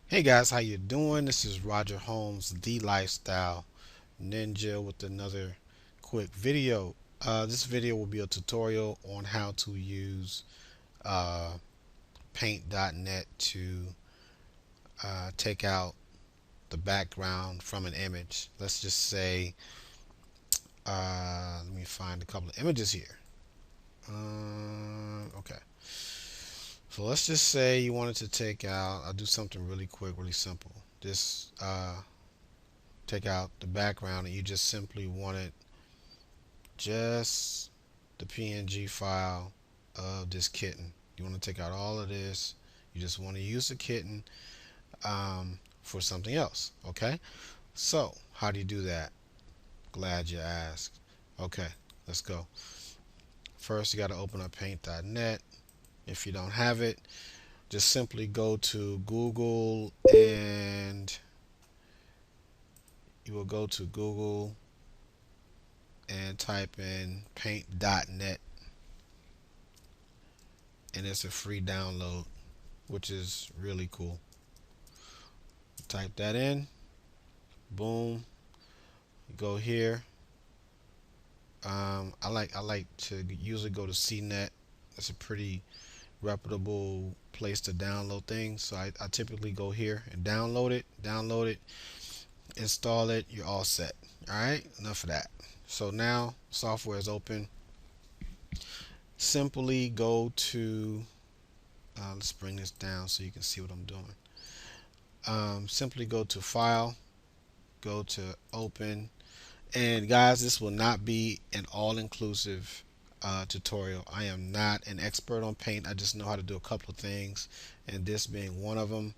Hey guys, how you doing? This is Roger Holmes, the Lifestyle Ninja, with another quick video. This video will be a tutorial on how to use uh, Paint.net to take out the background from an image. Let's just say, let me find a couple of images here. Okay, so let's just say you wanted to take out. I'll do something really quick, really simple. Just take out the background, and you just simply wanted just the PNG file of this kitten. You want to take out all of this. You just want to use the kitten for something else. Okay, so how do you do that? Glad you asked. Okay, let's go. First, you got to open up paint.net. If you don't have it, just simply go to Google, and you will go to Google and type in paint.net, and it's a free download, which is really cool. Type that in. Boom. You go here. I like to usually go to CNET. It's a pretty reputable place to download things. So I typically go here and download it. Install it. You're all set. All right. Enough of that. So now software is open. Simply go to. Let's bring this down so you can see what I'm doing. Simply go to File. Go to Open. And guys, this will not be an all-inclusive tutorial. I am not an expert on paint. I just know how to do a couple of things, and this being one of them.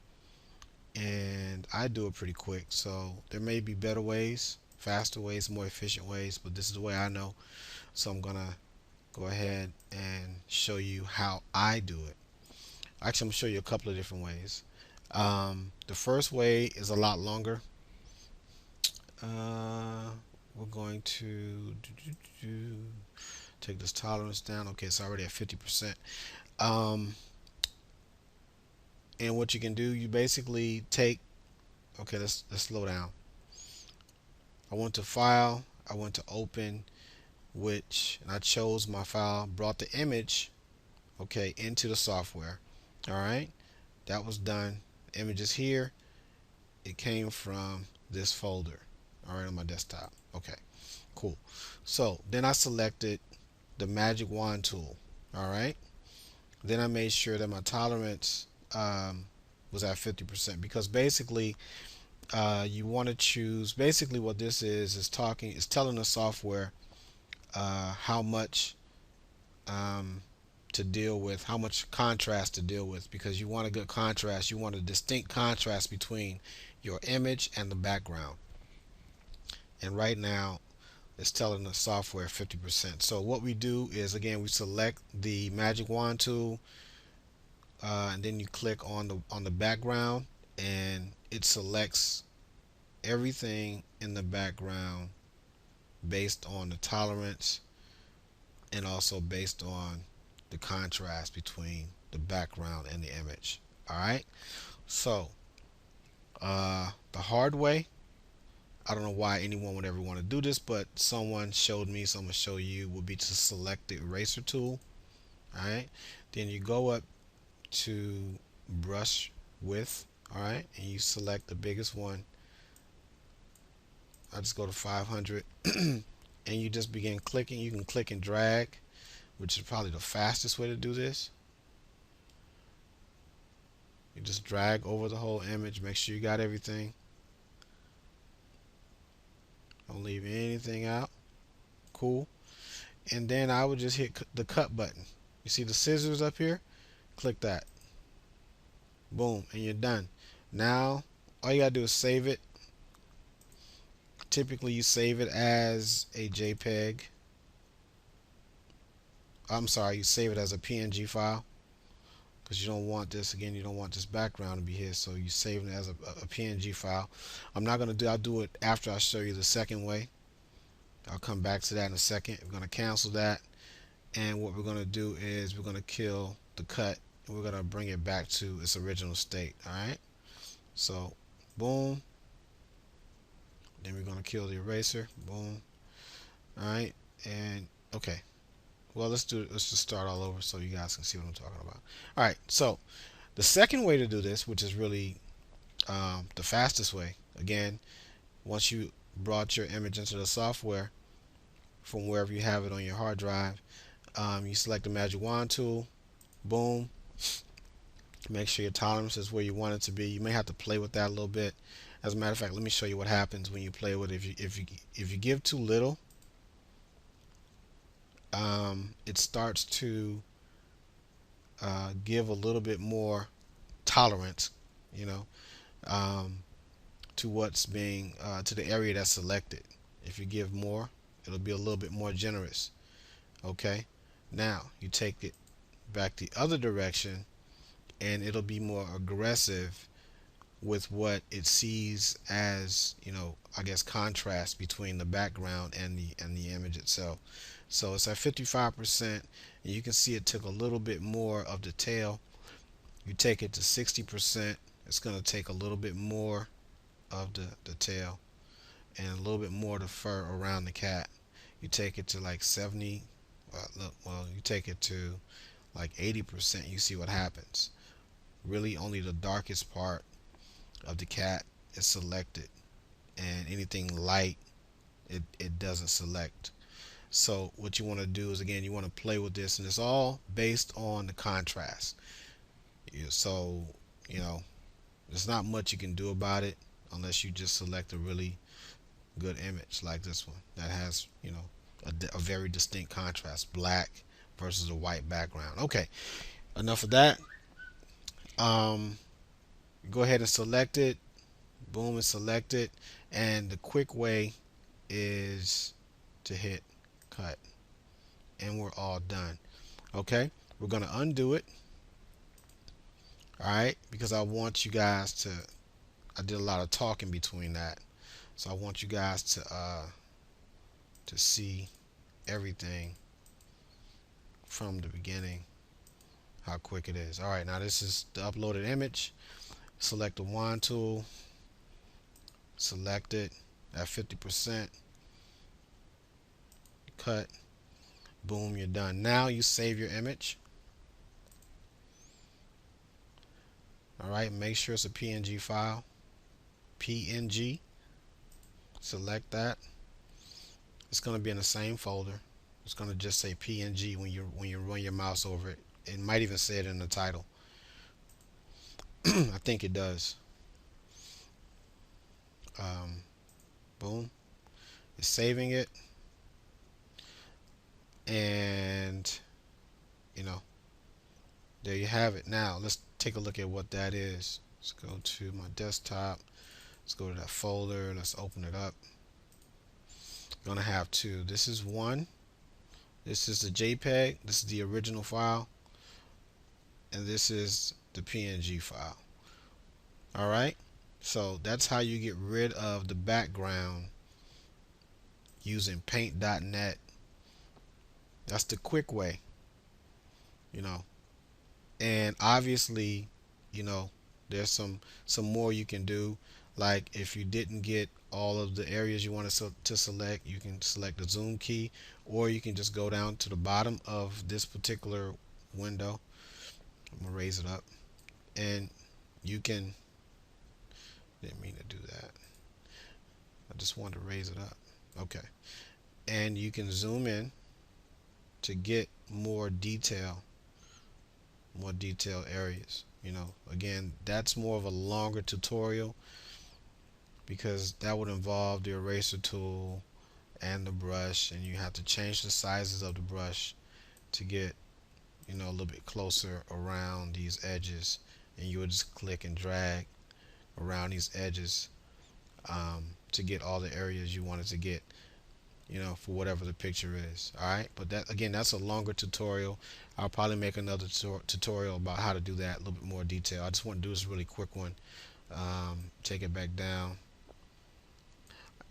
And I do it pretty quick. So there may be better ways, faster ways, more efficient ways, but this is the way I know. So I'm gonna go ahead and show you how I do it. Actually, I'm gonna show you a couple of different ways. The first way is a lot longer. Uh, we're going to take this tolerance down. Okay, it's already at 50%. Um, and what you can do, you basically take. Okay, let's slow down. I went to File. I went to Open, and I chose my file. Brought the image, okay, into the software. All right, that was done. Image is here. It came from this folder. All right, on my desktop. Okay, cool. So then I selected the magic wand tool. All right. Then I made sure that my tolerance was at 50%, because basically you want to choose. Basically, what this is telling the software how much to deal with, how much contrast to deal with, because you want a good contrast. You want a distinct contrast between your image and the background. And right now, it's telling the software 50%. So what we do is, again, we select the magic wand tool, and then you click on the background, and it selects everything in the background based on the tolerance, and also based on the contrast between the background and the image. All right. So the hard way, I don't know why anyone would ever want to do this, but someone showed me, so I'm gonna show you, would be to select the eraser tool. All right. Then you go up to brush width. All right, and you select the biggest one. I just go to 500, and you just begin clicking. You can click and drag, which is probably the fastest way to do this. You just drag over the whole image. Make sure you got everything. Don't leave anything out. Cool. And then I would just hit the cut button. You see the scissors up here? Click that. Boom, and you're done. Now, all you gotta do is save it. Typically, you save it as a JPEG. I'm sorry, you save it as a PNG file, because you don't want this, again, you don't want this background to be here, so you save it as a PNG file. I'll do it after I show you the second way. I'll come back to that in a second. We're going to cancel that, and what we're going to do is we're going to kill the cut, and we're going to bring it back to its original state. All right. So boom, then we're gonna kill the eraser. Boom. All right, and okay. Well, let's just start all over so you guys can see what I'm talking about. All right, so the second way to do this, which is really the fastest way, again, once you brought your image into the software from wherever you have it on your hard drive, you select the magic wand tool. Boom. Make sure your tolerance is where you want it to be. You may have to play with that a little bit. As a matter of fact, let me show you what happens when you play with it. If you give too little, it starts to give a little bit more tolerance, you know, um, to what's being to the area that's selected. If you give more, it'll be a little bit more generous. Okay. Now you take it back the other direction, and it'll be more aggressive with what it sees as, I guess, contrast between the background and the image itself. So it's at 55%, and you can see it took a little bit more of the tail. You take it to 60%, it's going to take a little bit more of the tail and a little bit more of the fur around the cat. You take it to like 70, you take it to like 80%, you see what happens. Really only the darkest part of the cat is selected, and anything light, it doesn't select. So what you want to do is, again, you want to play with this, and it's all based on the contrast. So, you know, there's not much you can do about it unless you just select a really good image like this one that has, a very distinct contrast, black versus a white background. Okay, enough of that. Um, go ahead and select it. Boom, and select it. And the quick way is to hit cut, and we're all done. Okay, we're gonna undo it. All right, because I want you guys to. I did a lot of talking between that, so I want you guys to see everything from the beginning, how quick it is. All right, now this is the uploaded image. Select the wand tool, select it at 50%, cut, boom, you're done. Now you save your image. All right, make sure it's a PNG file. PNG, select that. It's going to be in the same folder. It's going to just say PNG when you run your mouse over it. It might even say it in the title. I think it does. Boom, it's saving it, and you know there you have it. Now let's take a look at what that is. Let's go to my desktop. Let's go to that folder. Let's open it up. I'm gonna have two. This is one. This is the JPEG. This is the original file, and this is the PNG file. All right. So that's how you get rid of the background using paint.net. That's the quick way, you know. And obviously, you know, there's some more you can do. Like if you didn't get all of the areas you want to select, you can select the zoom key, or you can just go down to the bottom of this particular window. I'm gonna raise it up, and you can. Didn't mean to do that. I just wanted to raise it up. Okay, and you can zoom in to get more detailed areas. Again, that's more of a longer tutorial because that would involve the eraser tool and the brush, and you have to change the sizes of the brush to get a little bit closer around these edges, and you would just click and drag around these edges to get all the areas you wanted to get, for whatever the picture is. All right, but that, again, that's a longer tutorial. I'll probably make another tutorial about how to do that, a little bit more detail. I just want to do this really quick one. Take it back down,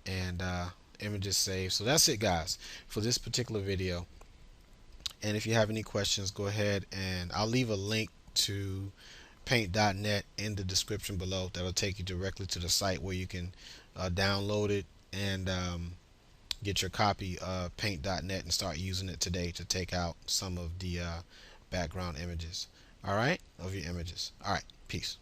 and images saved. So that's it, guys, for this particular video. And if you have any questions, go ahead, and I'll leave a link to paint.net in the description below. That'll take you directly to the site where you can download it and get your copy of paint.net and start using it today to take out some of the background images. All right, of your images. All right, peace.